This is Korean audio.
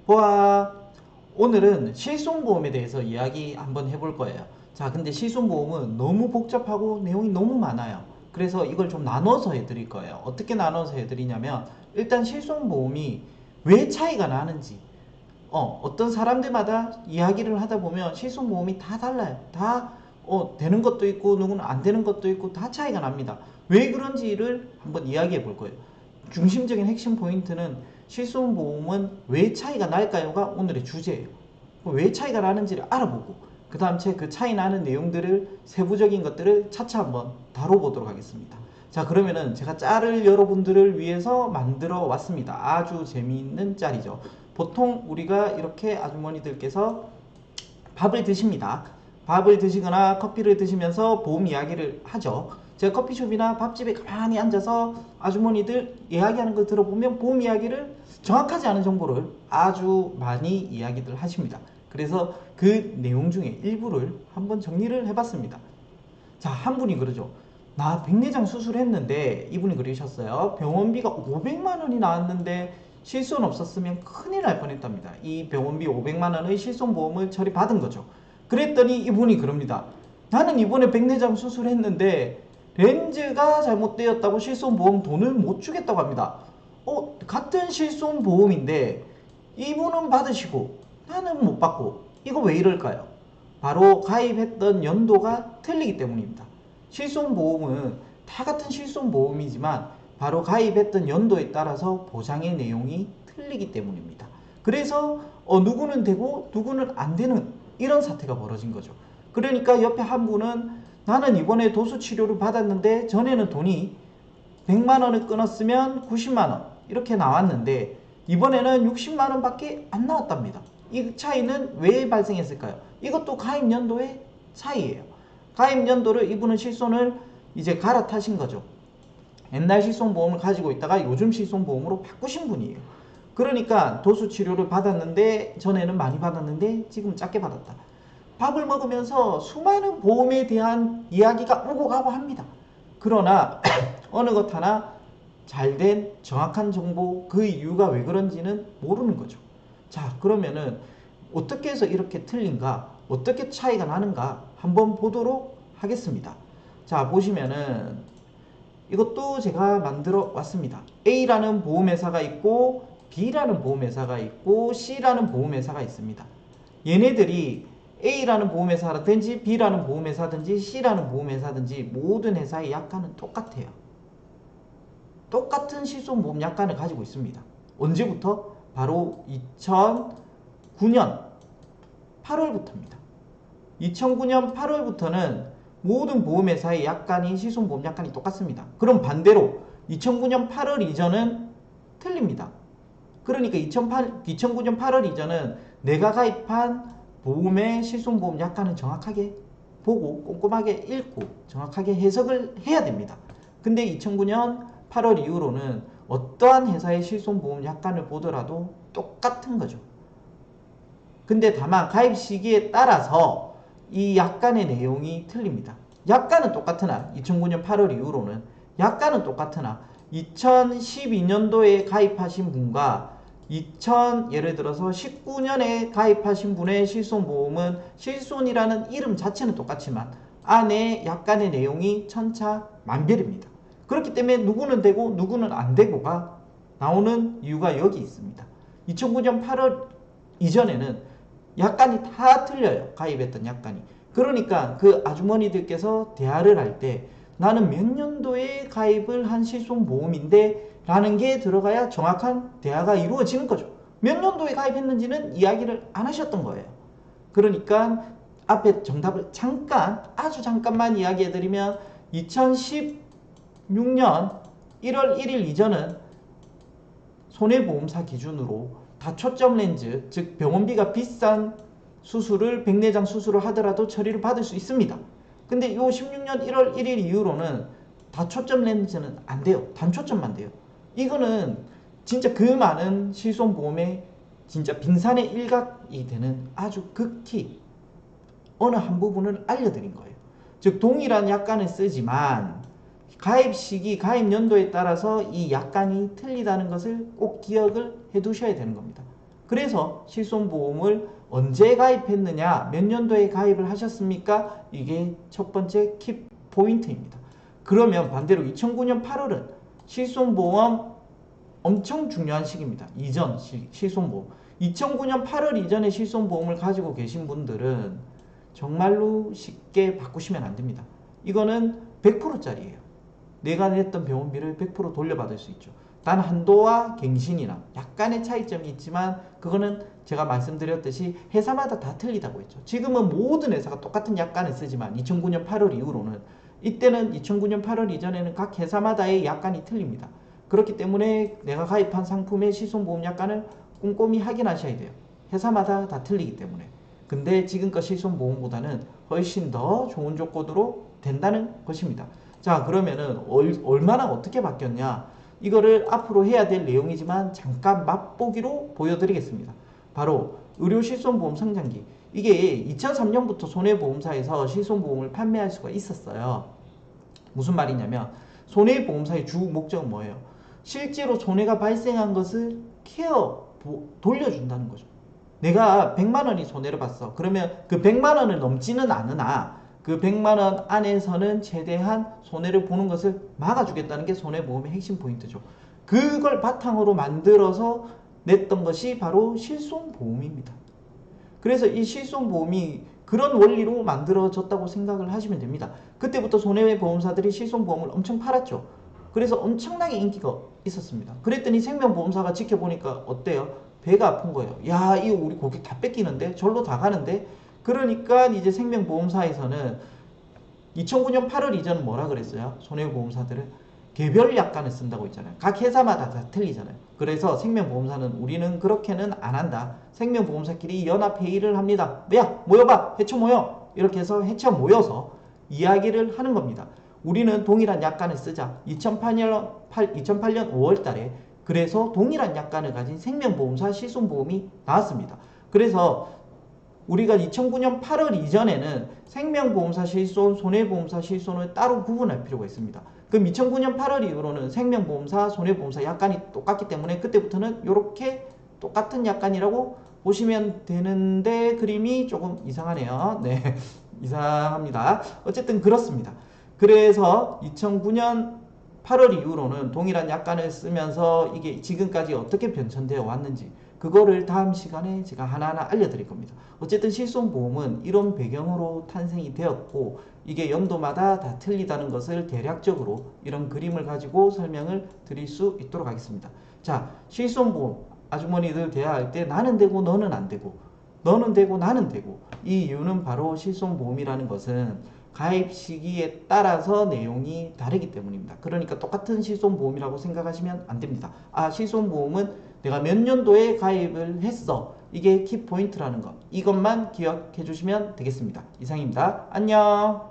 보아. 오늘은 실손보험에 대해서 이야기 한번 해볼 거예요. 자, 근데 실손보험은 너무 복잡하고 내용이 너무 많아요. 그래서 이걸 좀 나눠서 해드릴 거예요. 어떻게 나눠서 해드리냐면, 일단 실손보험이 왜 차이가 나는지, 어떤 사람들마다 이야기를 하다 보면 실손보험이 다 달라요. 다 되는 것도 있고 누구는 안 되는 것도 있고 다 차이가 납니다. 왜 그런지를 한번 이야기해 볼 거예요. 중심적인 핵심 포인트는 실손보험은 왜 차이가 날까요가 오늘의 주제예요. 왜 차이가 나는지를 알아보고 그 다음 그 차이 나는 내용들을 세부적인 것들을 차차 한번 다뤄보도록 하겠습니다. 자, 그러면은 제가 짤을 여러분들을 위해서 만들어 왔습니다. 아주 재미있는 짤이죠. 보통 우리가 이렇게 아주머니들께서 밥을 드십니다. 밥을 드시거나 커피를 드시면서 보험 이야기를 하죠. 제가 커피숍이나 밥집에 가만히 앉아서 아주머니들 이야기하는 걸 들어보면 보험 이야기를 정확하지 않은 정보를 아주 많이 이야기들 하십니다. 그래서 그 내용 중에 일부를 한번 정리를 해봤습니다. 자, 한 분이 그러죠. 나 백내장 수술했는데, 이분이 그러셨어요. 병원비가 500만 원이 나왔는데 실손 없었으면 큰일 날 뻔했답니다. 이 병원비 500만 원의 실손보험을 처리받은 거죠. 그랬더니 이분이 그럽니다. 나는 이번에 백내장 수술했는데 렌즈가 잘못되었다고 실손보험 돈을 못 주겠다고 합니다. 같은 실손보험인데 이분은 받으시고 나는 못 받고, 이거 왜 이럴까요? 바로 가입했던 연도가 틀리기 때문입니다. 실손보험은 다 같은 실손보험이지만 바로 가입했던 연도에 따라서 보장의 내용이 틀리기 때문입니다. 그래서 누구는 되고 누구는 안 되는 이런 사태가 벌어진 거죠. 그러니까 옆에 한 분은 나는 이번에 도수치료를 받았는데 전에는 돈이 100만 원을 끊었으면 90만 원 이렇게 나왔는데 이번에는 60만 원 밖에 안 나왔답니다. 이 차이는 왜 발생했을까요? 이것도 가입 연도의 차이예요. 가입 연도를 이분은 실손을 이제 갈아타신 거죠. 옛날 실손보험을 가지고 있다가 요즘 실손보험으로 바꾸신 분이에요. 그러니까 도수치료를 받았는데 전에는 많이 받았는데 지금 작게 받았다. 밥을 먹으면서 수많은 보험에 대한 이야기가 오고 가고 합니다. 그러나 어느 것 하나 잘된 정확한 정보, 그 이유가 왜 그런지는 모르는 거죠. 자, 그러면은 어떻게 해서 이렇게 틀린가, 어떻게 차이가 나는가 한번 보도록 하겠습니다. 자, 보시면은 이것도 제가 만들어 왔습니다. A라는 보험회사가 있고 B라는 보험회사가 있고 C라는 보험회사가 있습니다. 얘네들이 A라는 보험회사라든지 B라는 보험회사든지 C라는 보험회사든지 모든 회사의 약관은 똑같아요. 똑같은 실손보험 약관을 가지고 있습니다. 언제부터? 바로 2009년 8월부터입니다. 2009년 8월부터는 모든 보험회사의 약관이 실손보험 약관이 똑같습니다. 그럼 반대로 2009년 8월 이전은 틀립니다. 그러니까 2009년 8월 이전은 내가 가입한 보험의 실손보험 약관은 정확하게 보고 꼼꼼하게 읽고 정확하게 해석을 해야 됩니다. 근데 2009년 8월 이후로는 어떠한 회사의 실손보험 약관을 보더라도 똑같은 거죠. 근데 다만 가입 시기에 따라서 이 약관의 내용이 틀립니다. 약관은 똑같으나 2009년 8월 이후로는 약관은 똑같으나 2012년도에 가입하신 분과 예를 들어서 19년에 가입하신 분의 실손보험은 실손이라는 이름 자체는 똑같지만 안에 약관의 내용이 천차만별입니다. 그렇기 때문에 누구는 되고 누구는 안 되고가 나오는 이유가 여기 있습니다. 2009년 8월 이전에는 약관이 다 틀려요. 가입했던 약관이. 그러니까 그 아주머니들께서 대화를 할 때 나는 몇 년도에 가입을 한 실손보험인데 라는 게 들어가야 정확한 대화가 이루어지는 거죠. 몇 년도에 가입했는지는 이야기를 안 하셨던 거예요. 그러니까 앞에 정답을 아주 잠깐만 이야기해드리면 2016년 1월 1일 이전은 손해보험사 기준으로 다초점 렌즈, 즉 병원비가 비싼 수술을 백내장 수술을 하더라도 처리를 받을 수 있습니다. 근데 이 16년 1월 1일 이후로는 다초점 렌즈는 안 돼요. 단초점만 돼요. 이거는 진짜 그 많은 실손보험의 진짜 빈산의 일각이 되는 아주 극히 어느 한 부분을 알려드린 거예요. 즉 동일한 약관을 쓰지만 가입 시기, 가입 연도에 따라서 이 약관이 틀리다는 것을 꼭 기억을 해 두셔야 되는 겁니다. 그래서 실손보험을 언제 가입했느냐, 몇 년도에 가입을 하셨습니까? 이게 첫 번째 키 포인트입니다. 그러면 반대로 2009년 8월은 실손보험 엄청 중요한 시기입니다. 이전 실손보험. 2009년 8월 이전에 실손보험을 가지고 계신 분들은 정말로 쉽게 바꾸시면 안 됩니다. 이거는 100%짜리예요. 내가 냈던 병원비를 100% 돌려받을 수 있죠. 단 한도와 갱신이나 약간의 차이점이 있지만 그거는 제가 말씀드렸듯이 회사마다 다 틀리다고 했죠. 지금은 모든 회사가 똑같은 약관을 쓰지만 2009년 8월 이후로는, 이때는 2009년 8월 이전에는 각 회사마다의 약관이 틀립니다. 그렇기 때문에 내가 가입한 상품의 실손보험 약관을 꼼꼼히 확인하셔야 돼요. 회사마다 다 틀리기 때문에. 근데 지금껏 실손보험보다는 훨씬 더 좋은 조건으로 된다는 것입니다. 자, 그러면은 얼마나 어떻게 바뀌었냐, 이거를 앞으로 해야 될 내용이지만 잠깐 맛보기로 보여드리겠습니다. 바로 의료 실손보험 성장기. 이게 2003년부터 손해보험사에서 실손보험을 판매할 수가 있었어요. 무슨 말이냐면 손해보험사의 주 목적은 뭐예요? 실제로 손해가 발생한 것을 돌려준다는 거죠. 내가 100만 원이 손해를 봤어. 그러면 그 100만 원을 넘지는 않으나 그 100만 원 안에서는 최대한 손해를 보는 것을 막아주겠다는 게 손해보험의 핵심 포인트죠. 그걸 바탕으로 만들어서 냈던 것이 바로 실손보험입니다. 그래서 이 실손보험이 그런 원리로 만들어졌다고 생각을 하시면 됩니다. 그때부터 손해보험사들이 실손보험을 엄청 팔았죠. 그래서 엄청나게 인기가 있었습니다. 그랬더니 생명보험사가 지켜보니까 어때요? 배가 아픈 거예요. 야, 이거 우리 고객 다 뺏기는데? 절로 다 가는데? 그러니까 이제 생명보험사에서는 2009년 8월 이전은 뭐라 그랬어요? 손해보험사들은 개별 약관을 쓴다고 했잖아요. 각 회사마다 다 틀리잖아요. 그래서 생명보험사는 우리는 그렇게는 안 한다. 생명보험사끼리 연합회의를 합니다. 야, 모여봐. 해쳐 모여. 이렇게 해서 해쳐 모여서 이야기를 하는 겁니다. 우리는 동일한 약관을 쓰자. 2008년 5월 달에 그래서 동일한 약관을 가진 생명보험사 실손보험이 나왔습니다. 그래서 우리가 2009년 8월 이전에는 생명보험사 실손, 손해보험사 실손을 따로 구분할 필요가 있습니다. 그럼 2009년 8월 이후로는 생명보험사, 손해보험사 약관이 똑같기 때문에 그때부터는 이렇게 똑같은 약관이라고 보시면 되는데 그림이 조금 이상하네요. 네, 이상합니다. 어쨌든 그렇습니다. 그래서 2009년 8월 이후로는 동일한 약관을 쓰면서 이게 지금까지 어떻게 변천되어 왔는지 그거를 다음 시간에 제가 하나하나 알려드릴 겁니다. 어쨌든 실손보험은 이런 배경으로 탄생이 되었고 이게 연도마다 다 틀리다는 것을 대략적으로 이런 그림을 가지고 설명을 드릴 수 있도록 하겠습니다. 자, 실손보험 아주머니들 대화할 때 나는 되고 너는 안 되고, 너는 되고 나는 되고, 이 이유는 바로 실손보험이라는 것은 가입 시기에 따라서 내용이 다르기 때문입니다. 그러니까 똑같은 실손보험이라고 생각하시면 안 됩니다. 아, 실손보험은 내가 몇 년도에 가입을 했어. 이게 키포인트라는 것. 이것만 기억해 주시면 되겠습니다. 이상입니다. 안녕.